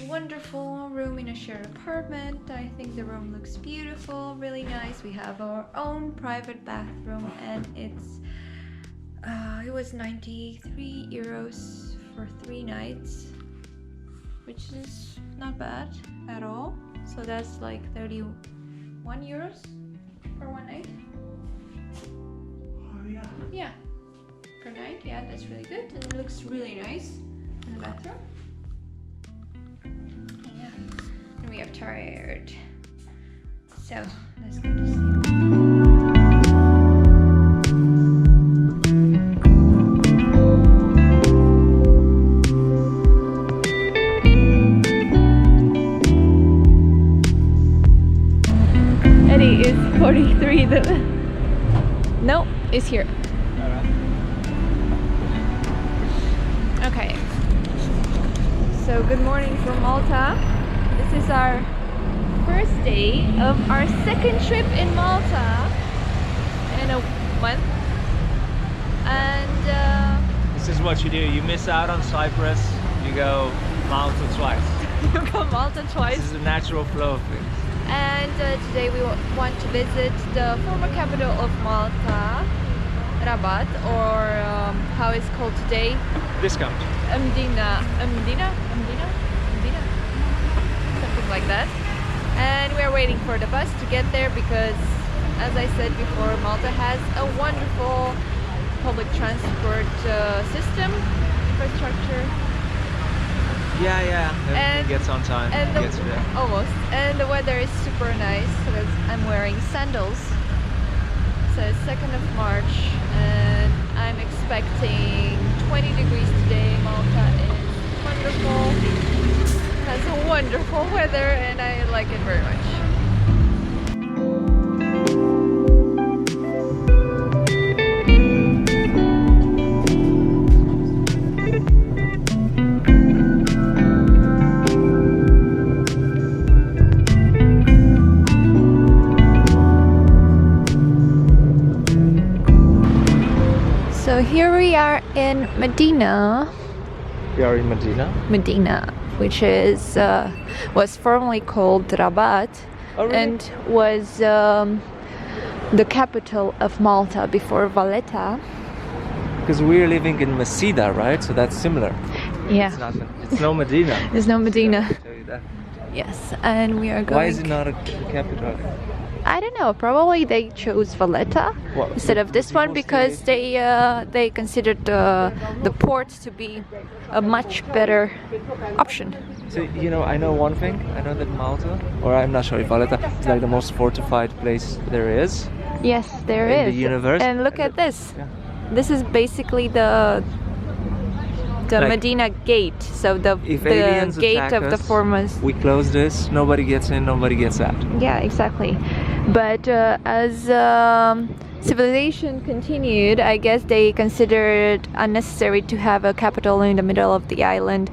Wonderful room in a shared apartment. I think the room looks beautiful, really nice. We have our own private bathroom, and it was 93 euros for 3 nights, which is not bad at all. So that's like 31 euros for 1 night. Oh yeah. Yeah, per night. Yeah, that's really good, and it looks really nice in the bathroom. We are tired, so let's go to sleep. Eddie is 43. No, it's here. Okay. So good morning from Malta. This is our first day of our second trip in Malta in a month, and This is what you do. You miss out on Cyprus, you go Malta twice. you go Malta twice. This is the natural flow of things. And today we want to visit the former capital of Malta, Rabat, or how it's called today, Discount. Mdina, something like that. And we are waiting for the bus to get there because, as I said before, Malta has a wonderful public transport system, infrastructure. Yeah. Everything gets on time. And Gets there. almost. And the weather is super nice because I'm wearing sandals. So it's 2nd of March, and I'm expecting 20 degrees today. Malta is wonderful. Has a wonderful weather, and I like it very much. So here we are in Medina. We are in Medina. Which is was formerly called Rabat, Oh, really? and was the capital of Malta before Valletta. Because we're living in Mesida, right? So that's similar. Yeah, It's no Medina. there's no Medina. I can tell you that. Yes, and we are going. Why is it not a capital? I don't know. Probably they chose Valletta What, instead of this one because they considered the port to be a much better option. So, you know, I know one thing. I know that Malta, or I'm not sure if Valletta, is like the most fortified place there is. Yes, there In is. the universe. And look at this. Yeah. This is basically the Like, Medina gate. So the aliens gate attack of the us, foremost. We close this. Nobody gets in. Nobody gets out. Yeah, exactly. But as civilization continued, I guess they considered unnecessary to have a capital in the middle of the island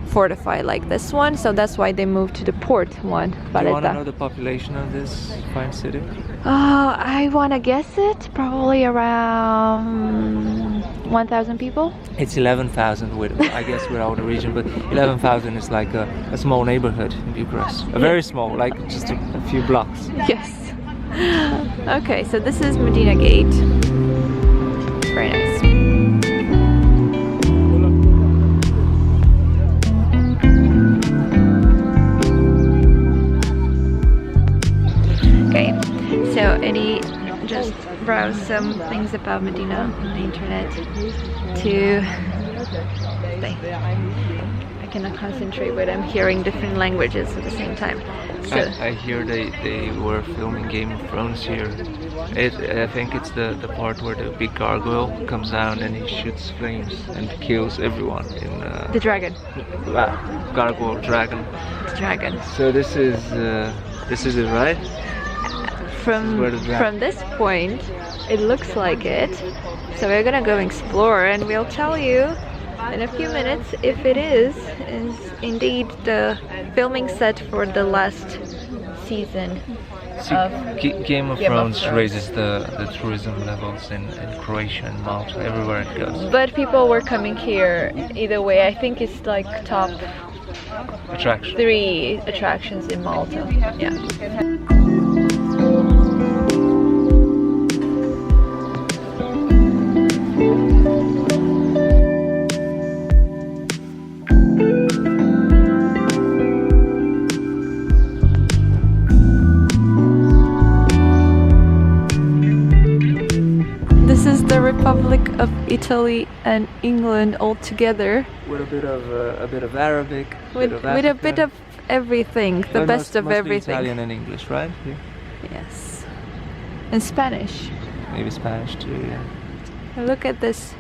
fortified like this one. So that's why they moved to the port one, Do you want to Valletta. know the population of this fine city? I want to guess it. Probably around 1,000 people. It's 11,000 with, I guess, we're out of the region, but 11,000 is like a small neighborhood in Bucharest. A very small, like just a few blocks. Yes. Okay, so this is Medina Gate. Very nice. So Eddie just browsed some things about Medina on the internet to I cannot concentrate, but I'm hearing different languages at the same time. So I hear they were filming Game of Thrones here. I think it's the part where the big gargoyle comes down and he shoots flames and kills everyone in the dragon. Gargoyle dragon. The dragon. So this is it, right? From this point, it looks like it. So we're gonna go explore, and we'll tell you in a few minutes if it is indeed the filming set for the last season. Game of Thrones raises the tourism levels in Croatia and Malta, everywhere it goes. But people were coming here either way. I think it's like top attraction. 3 attractions in Malta. Yeah. This is the Republic of Italy and England all together. With a bit of Arabic, with a bit of everything, the best of everything. Italian and English, right? Yeah. Yes, and Spanish. Maybe Spanish too. Yeah. Look at this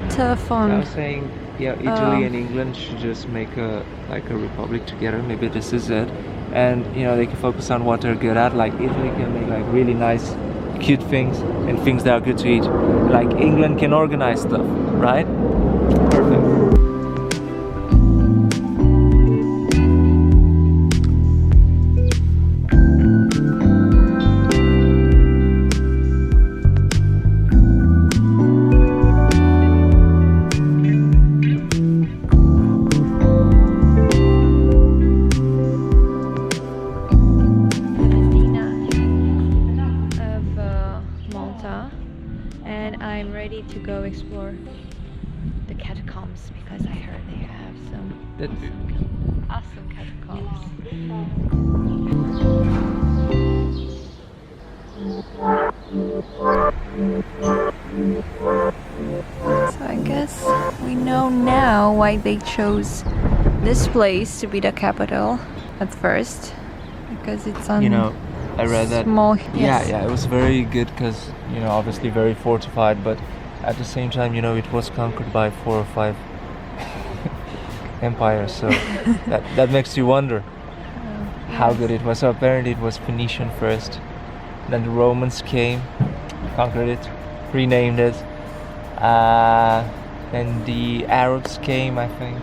telephone. I was saying, yeah, Italy and England should just make a republic together. Maybe this is it, and they can focus on what they're good at. Like Italy can make like really nice, cute things and things that are good to eat. Like England can organize stuff, right? Perfect. I'm ready to go explore the catacombs because I heard they have some awesome catacombs. So I guess we know now why they chose this place to be the capital at first, because it's on I read that. Small, yes. Yeah, it was very good because, obviously very fortified, but at the same time, it was conquered by 4 or 5 empires, so that makes you wonder how good it was. So apparently it was Phoenician first, then the Romans came, conquered it, renamed it, then the Arabs came, I think.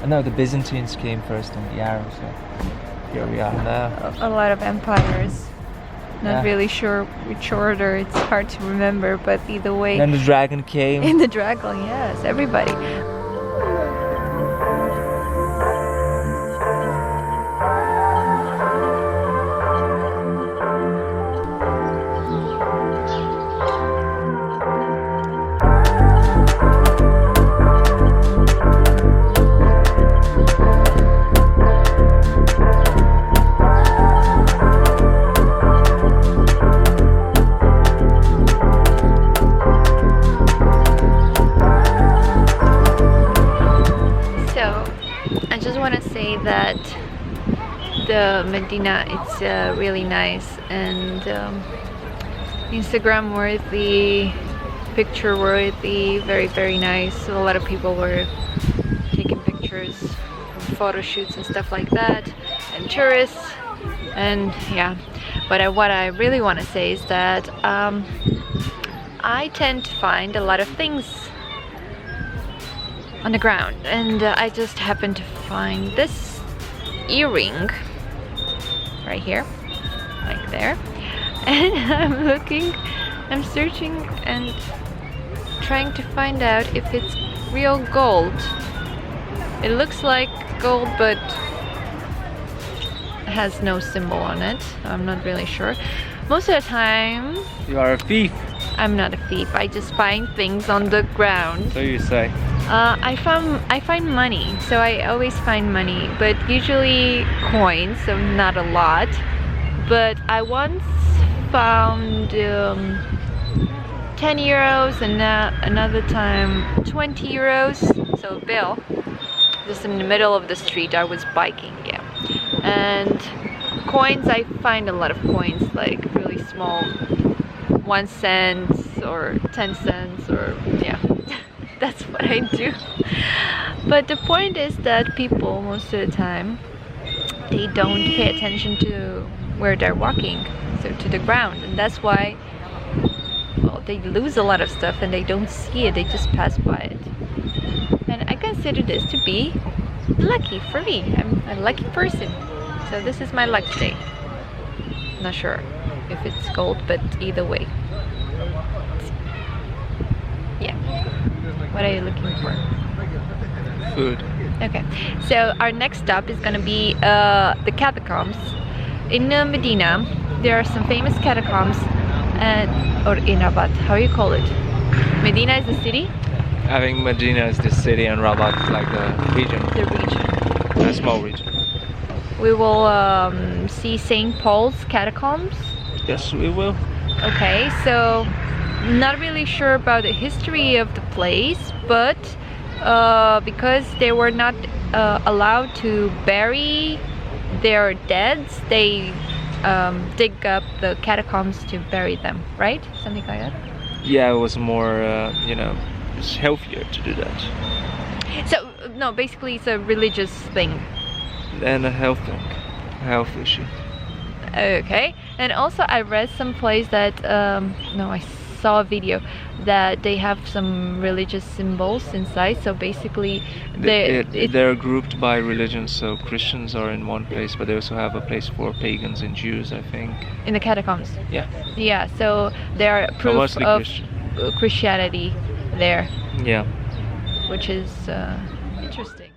No, the Byzantines came first and the Arabs. So here we are now. A lot of empires. Not really sure which order, it's hard to remember, but either way. Then the dragon came. In the dragon, yes, everybody. That the Medina, it's really nice and Instagram worthy, picture worthy, very, very nice. So a lot of people were taking pictures, photo shoots and stuff like that, and tourists, and yeah. But what I really want to say is that I tend to find a lot of things on the ground, and I just happened to find this earring right here, like there, and I'm searching and trying to find out if it's real gold. It looks like gold, but it has no symbol on it. I'm not really sure. Most of the time, you are a thief. I'm not a thief. I just find things on the ground. So you say. I find money, so I always find money, but usually coins, so not a lot. But I once found 10 euros and another time 20 euros. So bill, just in the middle of the street. I was biking, yeah. And coins, I find a lot of coins, like really small, 1 cent or 10 cents, or yeah. That's what I do. But the point is that people, most of the time, they don't pay attention to where they're walking, so to the ground, and that's why, well, they lose a lot of stuff and they don't see it, they just pass by it. And I consider this to be lucky for me. I'm a lucky person, so this is my luck today. Not sure if it's gold, but either way. Yeah. What are you looking for? Food. Okay, so our next stop is gonna be the catacombs. In Medina, there are some famous catacombs, or in Rabat, how you call it? Medina is the city? I think Medina is the city and Rabat is like the region. The region. A small region. We will see St. Paul's catacombs. Yes, we will. Okay, so not really sure about the history of the place, but because they were not allowed to bury their deads, they dig up the catacombs to bury them, right? Something like that? Yeah, it was more, you know, it's healthier to do that. So, no, basically it's a religious thing. And a health thing, a health issue. Okay, and also I read some place that, no, I saw a video that they have some religious symbols inside, so basically they're grouped by religion, so Christians are in one place, but they also have a place for pagans and Jews, I think. In the catacombs? Yeah. Yeah, so there are proof of Christianity there. Yeah. Which is interesting.